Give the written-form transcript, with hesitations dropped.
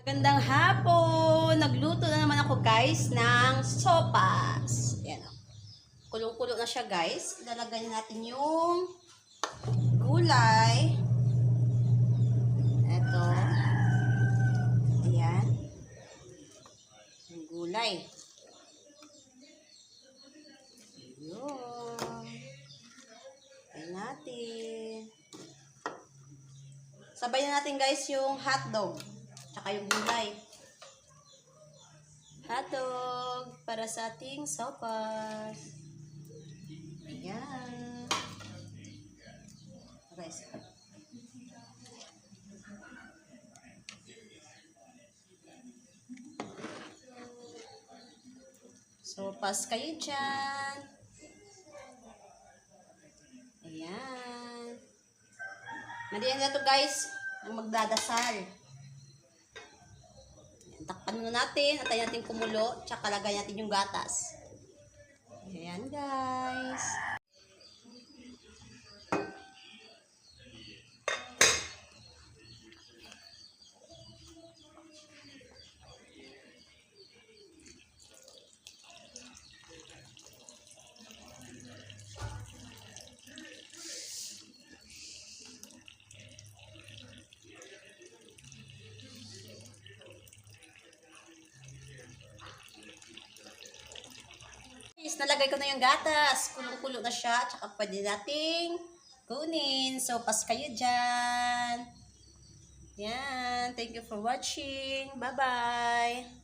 Magandang hapon! Nagluto na naman ako guys ng sopas. Yan. Kulong-kulo na siya guys. Ilalagay natin yung gulay. Ito. Ayan. Yung gulay. Yun. Ayan natin. Sabayan natin guys yung hotdog. Tsaka yung gulay. Hotdog para sa ating sopas. Ayan. Guys. Sopas kayo dyan. Ayan. Madiyan na to guys. Ang magdadasal. Takpan muna natin, antayin natin kumulo, tsaka lagay natin yung gatas. Ayan guys. Nalagay ko na yung gatas. Kulong-kulo na siya. Tsaka pwede nating kunin. So, pas kayo dyan. Yan. Thank you for watching. Bye-bye.